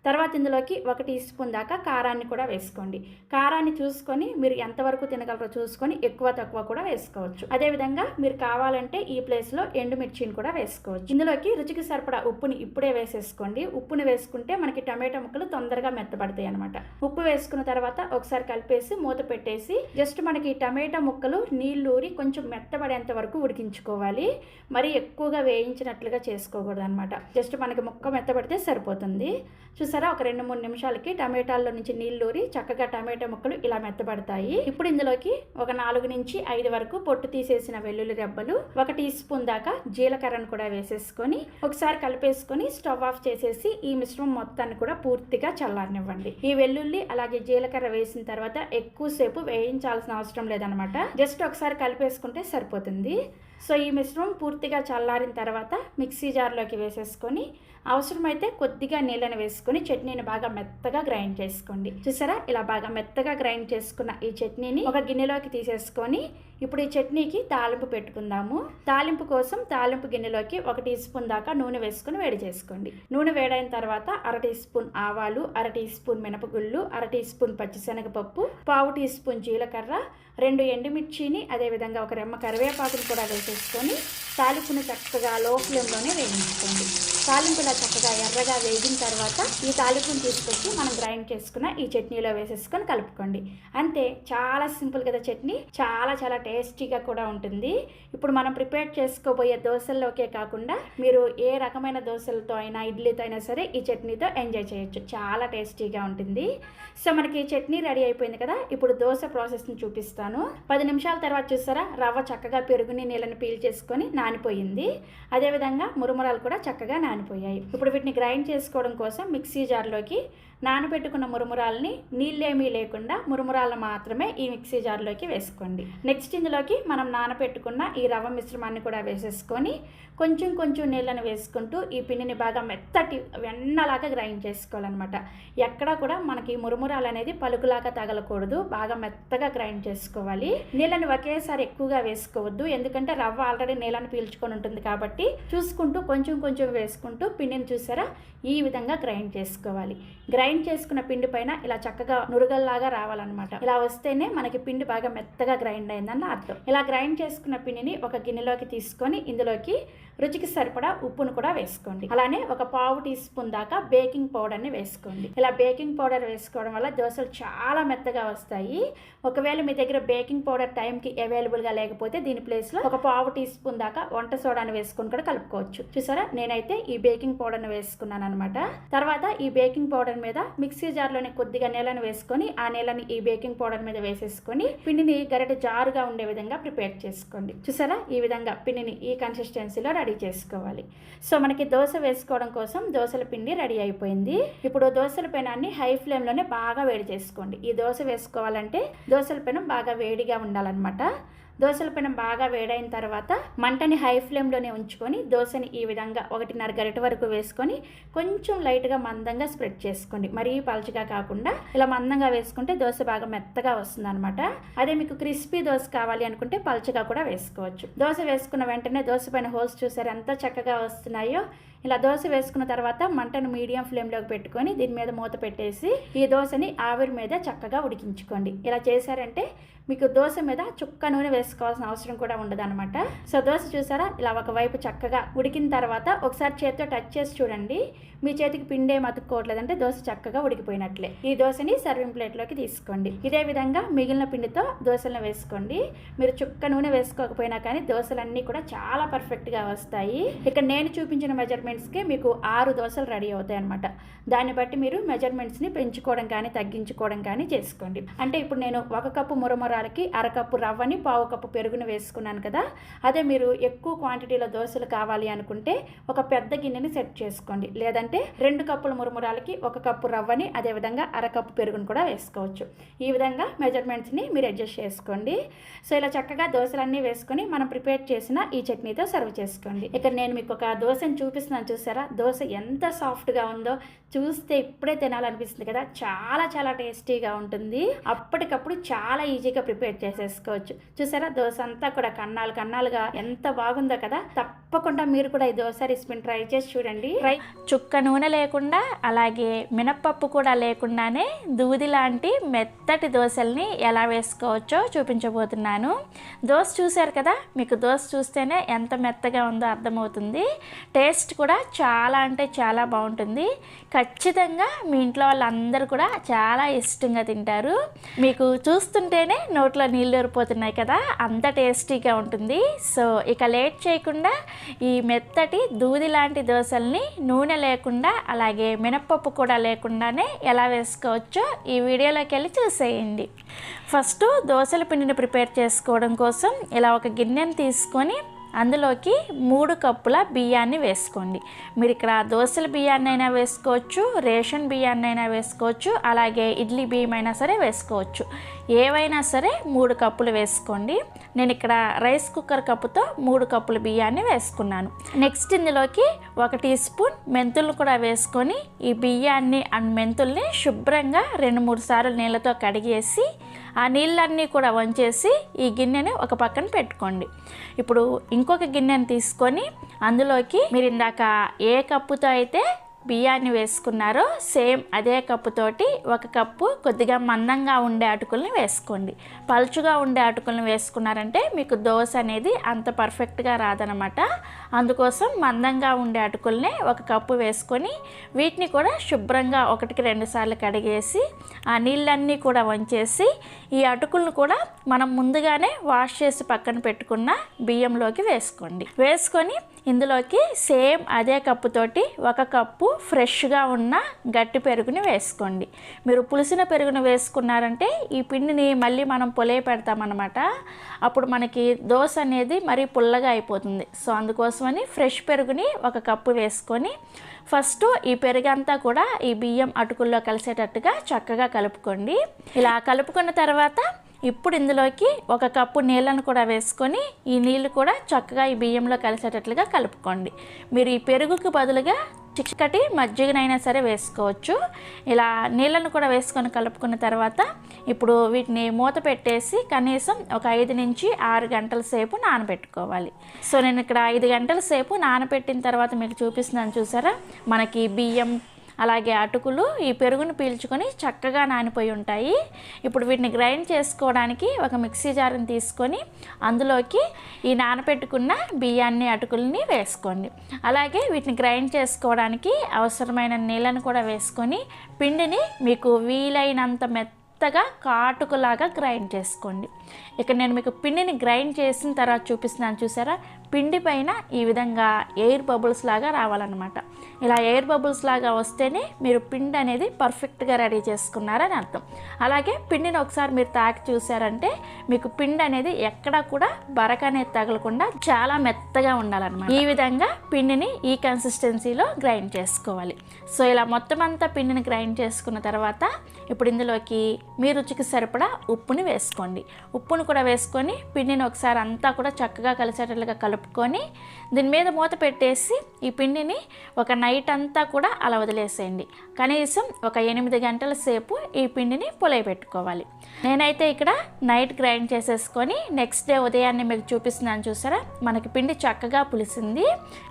తర్వాత ఇందులోకి 1 టీ స్పూన్ దాకా కారాన్ని కూడా వేసుకోండి. కారాన్ని చూసుకొని మీరు ఎంతవరకు తినగలరో చూసుకొని ఎక్కువ తక్కువ కూడా వేసుకోవచ్చు. అదేవిధంగా మీరు కావాలంటే ఈ ప్లేస్లో ఎండుమిర్చిని కూడా వేసుకోవచ్చు. ఇందులోకి రుచికి సరిపడా ఉప్పుని ఇప్పుడే వేసేసుకోండి. ఉప్పుని వేసుకుంటే మనకి టమాటా ముక్కలు తొందరగా మెత్తబడతాయి అనమాట. ఉప్పు వేసుకున్న తర్వాత ఒకసారి కలిపేసి మూత పెట్టేసి జస్ట్ మనకి టమాటా ముక్కలు నీళ్ళు ఊరి కొంచెం మెత్తబడేంత అయ్యేంత వరకు ఉడికించుకోవాలి. మరి ఎక్కువగా వేయించినట్లుగా చేసుకోకూడదు అనమాట. జస్ట్ మనకి ముక్క మెత్తబడితే సరిపోతుంది. చూసారా, ఒక 2-3 నిమిషాలకి టమాటాల్లో నుంచి నీళ్ళు ఊరి చక్కగా టమాటా ముక్కలు ఇలా మెత్తబడతాయి. ఇప్పుడు ఇందులోకి ఒక 4 నుంచి 5 వరకు పొట్టు తీసేసిన వెల్లుల్లి రెబ్బలు, 1 టీ స్పూన్ దాకా జీలకర్రను కూడా వేసేసుకొని ఒకసారి కలిపేసుకొని స్టవ్ ఆఫ్ చేసేసి ఈ మిశ్రమం మొత్తాన్ని కూడా పూర్తిగా చల్లారనివ్వండి. ఈ వెల్లుల్లి అలాగే జీలకర్ర వేసిన తర్వాత ఎక్కువసేపు వేయించాల్సిన అవసరం లేదనమాట. జస్ట్ ఒకసారి కలిపేసుకుంటే సరిపోతుంది. సో ఈ మిశ్రమం పూర్తిగా చల్లారిన తర్వాత మిక్సీ జార్లోకి వేసేసుకొని అవసరమైతే కొద్దిగా నీళ్ళని వేసుకొని చట్నీని బాగా మెత్తగా గ్రైండ్ చేసుకోండి. చూసారా, ఇలా బాగా మెత్తగా గ్రైండ్ చేసుకున్న ఈ చట్నీని ఒక గిన్నెలోకి తీసేసుకొని ఇప్పుడు ఈ చట్నీకి తాలింపు పెట్టుకుందాము. తాలింపు కోసం తాలింపు గిన్నెలోకి 1 టీ స్పూన్ దాకా నూనె వేసుకొని వేడి చేసుకోండి. నూనె వేడైన తర్వాత 1/2 టీ స్పూన్ ఆవాలు, 1/2 టీ స్పూన్ మినపగుళ్ళు, 1/2 టీ స్పూన్ పచ్చిశనగపప్పు, 1/2 టీ స్పూన్ జీలకర్ర, 2 ఎండుమిర్చిని అదేవిధంగా ఒక రెమ్మ కరివేపాకుని కూడా వేసేసుకొని తాలింపుని చక్కగా లో ఫ్లేమ్లోనే వేయించుకోండి. తాలింపులా చక్కగా ఎర్రగా వేగిన తర్వాత ఈ తాలింపుని తీసుకొచ్చి మనం గ్రైండ్ చేసుకున్న ఈ చట్నీలో వేసేసుకొని కలుపుకోండి. అంతే, చాలా సింపుల్ కదా చట్నీ. చాలా చాలా టేస్టీగా కూడా ఉంటుంది. ఇప్పుడు మనం ప్రిపేర్ చేసుకోబోయే దోశల్లోకే కాకుండా మీరు ఏ రకమైన దోశలతో అయినా ఇడ్లీతో అయినా సరే ఈ చట్నీతో ఎంజాయ్ చేయొచ్చు. చాలా టేస్టీగా ఉంటుంది. సో మనకి చట్నీ రెడీ అయిపోయింది కదా. ఇప్పుడు దోశ ప్రాసెస్ని చూపిస్తాను. 10 నిమిషాల తర్వాత చూసారా, రవ్వ చక్కగా పెరుగుని నీళ్ళని పీల్ చేసుకొని నానిపోయింది. అదేవిధంగా మురుమురాలు కూడా చక్కగా నానిపోయాయి. ఇప్పుడు వీటిని గ్రైండ్ చేసుకోవడం కోసం మిక్సీ జార్లోకి నానబెట్టుకున్న మురుమురాలని నీళ్ళేమీ లేకుండా మురుమురాలను మాత్రమే ఈ మిక్సీ జార్లోకి వేసుకోండి. నెక్స్ట్ ఇందులోకి మనం నానబెట్టుకున్న ఈ రవ్వ మిశ్రమాన్ని కూడా వేసేసుకొని కొంచెం కొంచెం నీళ్ళని వేసుకుంటూ ఈ పిండిని బాగా మెత్తటి వెన్నలాగా గ్రైండ్ చేసుకోవాలన్నమాట. ఎక్కడా కూడా మనకి మురుమురాలు అనేది పలుకులాగా తగలకూడదు. బాగా మెత్తగా గ్రైండ్ చేసుకోవాలి. నీళ్ళని ఒకేసారి ఎక్కువగా వేసుకోవద్దు, ఎందుకంటే రవ్వ ఆల్రెడీ నీళ్ళని పీల్చుకొని ఉంటుంది కాబట్టి చూసుకుంటూ కొంచెం కొంచెం వేసుకుంటూ పిండిని చూసారా ఈ విధంగా గ్రైండ్ చేసుకోవాలి. గ్రైండ్ చేసుకున్న పిండి పైన ఇలా చక్కగా నురుగల్లాగా రావాలన్నమాట. ఇలా వస్తేనే మనకి పిండి బాగా మెత్తగా గ్రైండ్ అయిందని అర్థం. ఇలా గ్రైండ్ చేసుకున్న పిండిని ఒక గిన్నెలోకి తీసుకొని ఇందులోకి రుచికి సరిపడా ఉప్పును కూడా వేసుకోండి. అలానే ఒక 1/2 టీ స్పూన్ దాకా బేకింగ్ పౌడర్ని వేసుకోండి. ఇలా బేకింగ్ పౌడర్ వేసుకోవడం వల్ల దోశలు చాలా మెత్తగా వస్తాయి. ఒకవేళ మీ దగ్గర బేకింగ్ పౌడర్ టైంకి అవైలబుల్గా లేకపోతే దీని ప్లేస్లో ఒక 1/2 టీ స్పూన్ దాకా వంట సోడాని వేసుకొని కూడా కలుపుకోవచ్చు. చూసారా, నేనైతే ఈ బేకింగ్ పౌడర్ని వేసుకున్నాను అనమాట. తర్వాత ఈ బేకింగ్ పౌడర్ మీద మిక్సీ జార్లోని కొద్దిగా నీళ్ళని వేసుకొని ఆ నీళ్ళని ఈ బేకింగ్ పౌడర్ మీద వేసేసుకొని పిండిని గరిటె జారుగా ఉండే విధంగా ప్రిపేర్ చేసుకోండి. చూసారా, ఈ విధంగా పిండిని ఈ కన్సిస్టెన్సీలో రెడీ చేసుకోవాలి. సో మనకి దోశ వేసుకోవడం కోసం దోశల పిండి రెడీ అయిపోయింది. ఇప్పుడు దోశల పెనాన్ని హై ఫ్లేమ్లోనే బాగా వేడి చేసుకోండి. ఈ దోశ వేసుకోవాలంటే దోశల పెనం బాగా వేడిగా ఉండాలన్నమాట. దోశల పెనం బాగా వేడైన తర్వాత మంటని హై ఫ్లేమ్లోనే ఉంచుకొని దోశని ఈ విధంగా 1.5 గరిటె వరకు వేసుకొని కొంచెం లైట్గా మందంగా స్ప్రెడ్ చేసుకోండి. మరీ పలుచగా కాకుండా ఇలా మందంగా వేసుకుంటే దోశ బాగా మెత్తగా వస్తుంది అనమాట. అదే మీకు క్రిస్పీ దోశ కావాలి అనుకుంటే పలుచగా కూడా వేసుకోవచ్చు. దోశ వేసుకున్న వెంటనే దోశ పైన హోల్స్ చూసారు ఎంత చక్కగా వస్తున్నాయో. ఇలా దోశ వేసుకున్న తర్వాత మంటను మీడియం ఫ్లేమ్లోకి పెట్టుకొని దీని మీద మూత పెట్టేసి ఈ దోశని ఆవిరి మీద చక్కగా ఉడికించుకోండి. ఇలా చేశారంటే మీకు దోశ మీద చుక్క నూనె వేసుకోవాల్సిన అవసరం కూడా ఉండదు అనమాట. సో దోశ చూసారా, ఇలా ఒకవైపు చక్కగా ఉడికిన తర్వాత ఒకసారి చేతితో టచ్ చేసి చూడండి. మీ చేతికి పిండి ఏం అతుక్కోవట్లేదంటే దోశ చక్కగా ఉడికిపోయినట్లే. ఈ దోశని సర్వింగ్ ప్లేట్లోకి తీసుకోండి. ఇదే విధంగా మిగిలిన పిండితో దోశలను వేసుకోండి. మీరు చుక్క నూనె వేసుకోకపోయినా కానీ దోశలన్నీ కూడా చాలా పర్ఫెక్ట్గా వస్తాయి. ఇక్కడ నేను చూపించిన మెజర్మెంట్స్కి మీకు 6 దోశలు రెడీ అవుతాయి అనమాట. దాన్ని బట్టి మీరు మెజర్మెంట్స్ని పెంచుకోవడం కానీ తగ్గించుకోవడం కానీ చేసుకోండి. అంటే ఇప్పుడు నేను 1 కప్పు మురమురాలకి 1/2 కప్పు రవ్వని 1/2 కప్పు పెరుగుని వేసుకున్నాను కదా. అదే మీరు ఎక్కువ క్వాంటిటీలో దోశలు కావాలి అనుకుంటే ఒక పెద్ద గిన్నెని సెట్ చేసుకోండి. లేదంటే 2 కప్పుల మురమురాలకి 1 కప్పు రవ్వని అదేవిధంగా 1/2 కప్పు పెరుగుని కూడా వేసుకోవచ్చు. ఈ విధంగా మెజర్మెంట్స్ని మీరు అడ్జస్ట్ చేసుకోండి. సో ఇలా చక్కగా దోశలన్నీ వేసుకొని మనం ప్రిపేర్ చేసిన ఈ చట్నీతో సర్వ్ చేసుకోండి. ఇక్కడ నేను మీకు ఒక దోశని చూపిస్తున్నాను. చూసారా, దోశ ఎంత సాఫ్ట్గా ఉందో చూస్తే ఇప్పుడే తినాలనిపిస్తుంది కదా. చాలా చాలా టేస్టీగా ఉంటుంది. అప్పటికప్పుడు చాలా ఈజీగా ప్రిపేర్ చేసేసుకోవచ్చు. చూసారా, దోశ అంతా కూడా కన్నాలు కన్నాలుగా ఎంత బాగుందో కదా. తప్పకుండా మీరు కూడా ఈ దోశ రెసిపీని ట్రై చేసి చూడండి. చుక్క నూనె లేకుండా అలాగే మినప్పప్పు కూడా లేకుండానే దూది లాంటి మెత్తటి దోశల్ని ఎలా వేసుకోవచ్చో చూపించబోతున్నాను. దోశ చూశారు కదా, మీకు దోశ చూస్తేనే ఎంత మెత్తగా ఉందో అర్థమవుతుంది. టేస్ట్ కూడా చాలా అంటే చాలా బాగుంటుంది. ఖచ్చితంగా మీ ఇంట్లో వాళ్ళందరూ కూడా చాలా ఇష్టంగా తింటారు. మీకు చూస్తుంటేనే నోట్లో నీళ్ళు ఊరిపోతున్నాయి కదా, అంత టేస్టీగా ఉంటుంది. సో ఇక లేట్ చేయకుండా ఈ మెత్తటి దూది లాంటి దోశల్ని నూనె లేకుండా అలాగే మినప్పప్పు కూడా లేకుండానే ఎలా వేసుకోవచ్చో ఈ వీడియోలోకి వెళ్ళి చూసేయండి. ఫస్ట్ దోశల పిండిని ప్రిపేర్ చేసుకోవడం కోసం ఇలా ఒక గిన్నెని తీసుకొని అందులోకి 3 కప్పుల బియ్యాన్ని వేసుకోండి. మీరు ఇక్కడ దోశల బియ్యాన్ని అయినా వేసుకోవచ్చు, రేషన్ బియ్యాన్ని అయినా వేసుకోవచ్చు, అలాగే ఇడ్లీ బియ్యం అయినా సరే వేసుకోవచ్చు. ఏవైనా సరే 3 కప్పులు వేసుకోండి. నేను ఇక్కడ రైస్ కుక్కర్ కప్పుతో 3 కప్పుల బియ్యాన్ని వేసుకున్నాను. నెక్స్ట్ ఇందులోకి 1 టీ స్పూన్ మెంతులు కూడా వేసుకొని ఈ బియ్యాన్ని అండ్ మెంతుల్ని శుభ్రంగా 2-3 సార్లు నీళ్ళతో కడిగేసి ఆ నీళ్ళన్నీ కూడా వంచేసి ఈ గిన్నెని ఒక పక్కన పెట్టుకోండి. ఇప్పుడు ఇంకొక గిన్నెని తీసుకొని అందులోకి మీరు ఇందాక ఏ కప్పుతో అయితే బియ్యాన్ని వేసుకున్నారో సేమ్ అదే కప్పుతోటి 1 కప్పు కొద్దిగా మందంగా ఉండే అటుకుల్ని వేసుకోండి. పలుచుగా ఉండే అటుకుల్ని వేసుకున్నారంటే మీకు దోశ అనేది అంత పర్ఫెక్ట్గా రాదనమాట. అందుకోసం మందంగా ఉండే అటుకుల్ని 1 కప్పు వేసుకొని వీటిని కూడా శుభ్రంగా 1-2 సార్లు కడిగేసి ఆ నీళ్ళన్నీ కూడా వంచేసి ఈ అటుకులను కూడా మనం ముందుగానే వాష్ చేసి పక్కన పెట్టుకున్న బియ్యంలోకి వేసుకోండి. వేసుకొని ఇందులోకి సేమ్ అదే కప్పుతోటి 1 కప్పు ఫ్రెష్గా ఉన్న గట్టి పెరుగుని వేసుకోండి. మీరు పులిసిన పెరుగును వేసుకున్నారంటే ఈ పిండిని మళ్ళీ మనం పొలే పెడతామన్నమాట. అప్పుడు మనకి దోశ అనేది మరీ పుల్లగా అయిపోతుంది. సో అందుకోసమని ఫ్రెష్ పెరుగుని 1 కప్పు వేసుకొని ఫస్ట్ ఈ పెరుగంతా కూడా ఈ బియ్యం అటుకుల్లో కలిసేటట్టుగా చక్కగా కలుపుకోండి. ఇలా కలుపుకున్న తర్వాత ఇప్పుడు ఇందులోకి 1 కప్పు నీళ్ళను కూడా వేసుకొని ఈ నీళ్ళు కూడా చక్కగా ఈ బియ్యంలో కలిసేటట్లుగా కలుపుకోండి. మీరు ఈ పెరుగుకు బదులుగా చిక్కటి మజ్జిగనైనా సరే వేసుకోవచ్చు. ఇలా నీళ్ళను కూడా వేసుకొని కలుపుకున్న తర్వాత ఇప్పుడు వీటిని మూత పెట్టేసి కనీసం ఒక 5 నుంచి 6 గంటల సేపు నానబెట్టుకోవాలి. సో నేను ఇక్కడ 5 గంటల సేపు నానబెట్టిన తర్వాత మీకు చూపిస్తున్నాను, చూసారా? మనకి బియ్యం అలాగే అటుకులు ఈ పెరుగును పీల్చుకొని చక్కగా నానిపోయి ఉంటాయి. ఇప్పుడు వీటిని గ్రైండ్ చేసుకోవడానికి ఒక మిక్సీ జార్ని తీసుకొని అందులోకి ఈ నానబెట్టుకున్న బియ్యాన్ని అటుకుల్ని వేసుకోండి. అలాగే వీటిని గ్రైండ్ చేసుకోవడానికి అవసరమైన నీళ్ళను కూడా వేసుకొని పిండిని మీకు వీలైనంత మెత్తగా కాటుకులాగా గ్రైండ్ చేసుకోండి. ఇక్కడ నేను మీకు పిండిని గ్రైండ్ చేసిన తర్వాత చూపిస్తున్నాను, చూసారా? పిండి పైన ఈ విధంగా ఎయిర్ బబుల్స్ లాగా రావాలన్నమాట. ఇలా ఎయిర్ బబుల్స్ లాగా వస్తేనే మీరు పిండి అనేది పర్ఫెక్ట్గా రెడీ చేసుకున్నారని అర్థం. అలాగే పిండిని ఒకసారి మీరు తాకి చూసారంటే మీకు పిండి అనేది ఎక్కడా కూడా బరక అనేది తగలకుండా చాలా మెత్తగా ఉండాలన్నమాట. ఈ విధంగా పిండిని ఈ కన్సిస్టెన్సీలో గ్రైండ్ చేసుకోవాలి. సో ఇలా మొత్తం అంతా పిండిని గ్రైండ్ చేసుకున్న తర్వాత ఇప్పుడు ఇందులోకి మీ రుచికి సరిపడా ఉప్పుని వేసుకోండి. ఉప్పును కూడా వేసుకొని పిండిని ఒకసారి అంతా కూడా చక్కగా కలిసేటట్లుగా కలుపుకొని దీని మీద మూత పెట్టేసి ఈ పిండిని ఒక నైట్ అంతా కూడా అలా వదిలేసేయండి. కనీసం ఒక 8 గంటల సేపు ఈ పిండిని పులియబెట్టుకోవాలి. నేనైతే ఇక్కడ నైట్ గ్రైండ్ చేసేసుకొని నెక్స్ట్ డే ఉదయాన్నే మీకు చూపిస్తున్నాను, చూసారా? మనకి పిండి చక్కగా పులిసింది.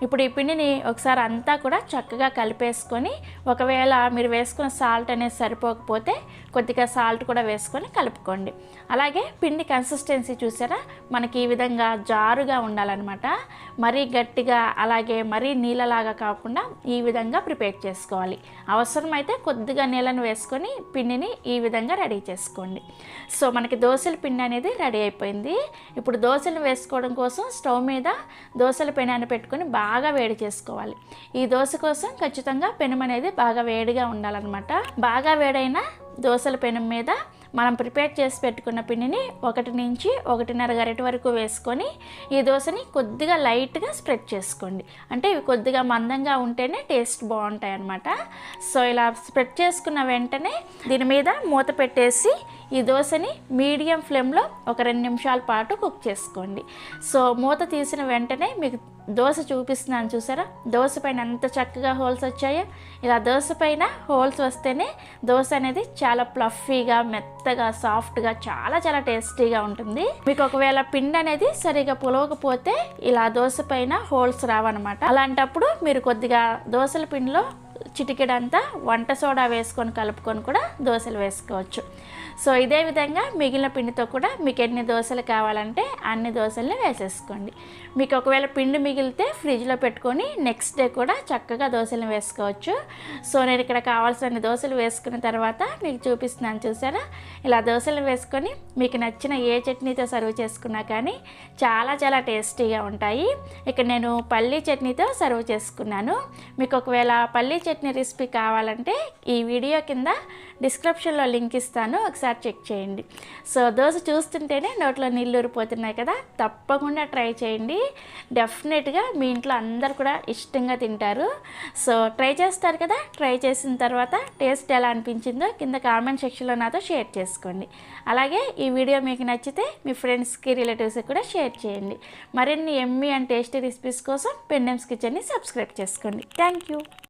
ఇప్పుడు ఈ పిండిని ఒకసారి అంతా కూడా చక్కగా కలిపేసుకొని ఒకవేళ మీరు వేసుకున్న సాల్ట్ అనేది సరిపోకపోతే కొద్దిగా సాల్ట్ కూడా వేసుకొని కలుపుకోండి. అలాగే పిండి కన్సిస్టెన్సీ చూసారా? మనకి ఈ విధంగా జారుగా ఉండాలన్నమాట. మరీ గట్టిగా అలాగే మరీ నీళ్ళలాగా కాకుండా ఈ విధంగా ప్రిపేర్ చేసుకోవాలి. అవసరమైతే కొద్దిగా నీళ్ళను వేసుకొని పిండిని ఈ విధంగా రెడీ చేసుకోండి. సో మనకి దోశల పిండి అనేది రెడీ అయిపోయింది. ఇప్పుడు దోశలు వేసుకోవడం కోసం స్టవ్ మీద దోశల పెనాన్ని పెట్టుకొని బాగా వేడి చేసుకోవాలి. ఈ దోశ కోసం ఖచ్చితంగా పెనం అనేది బాగా వేడిగా ఉండాలన్నమాట. బాగా వేడైన దోశల పెనం మీద మనం ప్రిపేర్ చేసి పెట్టుకున్న పిండిని 1 నుంచి 1.5 గరిటె వరకు వేసుకొని ఈ దోశని కొద్దిగా లైట్గా స్ప్రెడ్ చేసుకోండి. అంటే ఇవి కొద్దిగా మందంగా ఉంటేనే టేస్ట్ బాగుంటాయి అన్నమాట. సో ఇలా స్ప్రెడ్ చేసుకున్న వెంటనే దీని మీద మూత పెట్టేసి ఈ దోశని మీడియం ఫ్లేమ్లో ఒక 2 నిమిషాల పాటు కుక్ చేసుకోండి. సో మూత తీసిన వెంటనే మీకు దోశ చూపిస్తున్నాను, చూసారా? దోశ పైన ఎంత చక్కగా హోల్స్ వచ్చాయో. ఇలా దోశ పైన హోల్స్ వస్తేనే దోశ అనేది చాలా ప్లఫీగా మెత్తగా సాఫ్ట్గా చాలా చాలా టేస్టీగా ఉంటుంది. మీకు ఒకవేళ పిండి అనేది సరిగా పులవకపోతే ఇలా దోశ పైన హోల్స్ రావన్నమాట. అలాంటప్పుడు మీరు కొద్దిగా దోశల పిండిలో చిటికెడంతా వంట సోడా వేసుకొని కలుపుకొని కూడా దోశలు వేసుకోవచ్చు. సో ఇదే విధంగా మిగిలిన పిండితో కూడా మీకు ఎన్ని దోశలు కావాలంటే అన్ని దోశల్ని వేసేసుకోండి. మీకు ఒకవేళ పిండి మిగిలితే ఫ్రిడ్జ్లో పెట్టుకొని నెక్స్ట్ డే కూడా చక్కగా దోశలను వేసుకోవచ్చు. సో నేను ఇక్కడ కావాల్సిన దోశలు వేసుకున్న తర్వాత మీకు చూపిస్తున్నాను, చూసారా? ఇలా దోశలు వేసుకొని మీకు నచ్చిన ఏ చట్నీతో సర్వ్ చేసుకున్నా కానీ చాలా చాలా టేస్టీగా ఉంటాయి. ఇక్కడ నేను పల్లీ చట్నీతో సర్వ్ చేసుకున్నాను. మీకు ఒకవేళ పల్లీ చట్నీ రెసిపీ కావాలంటే ఈ వీడియో కింద డిస్క్రిప్షన్లో లింక్ ఇస్తాను, ఒకసారి చెక్ చేయండి. సో దోశ చూస్తుంటేనే నోట్లో నీళ్ళు ఊరిపోతున్నాయి కదా, తప్పకుండా ట్రై చేయండి. డెఫినెట్గా మీ ఇంట్లో అందరు కూడా ఇష్టంగా తింటారు. సో ట్రై చేస్తారు కదా, ట్రై చేసిన తర్వాత టేస్ట్ ఎలా అనిపించిందో కింద కామెంట్ సెక్షన్లో నాతో షేర్ చేసుకోండి. అలాగే ఈ వీడియో మీకు నచ్చితే మీ ఫ్రెండ్స్కి రిలేటివ్స్కి కూడా షేర్ చేయండి. మరిన్ని ఎమ్మీ అండ్ టేస్టీ రెసిపీస్ కోసం పెండెమ్స్ కిచెన్ని సబ్స్క్రైబ్ చేసుకోండి. Thank you.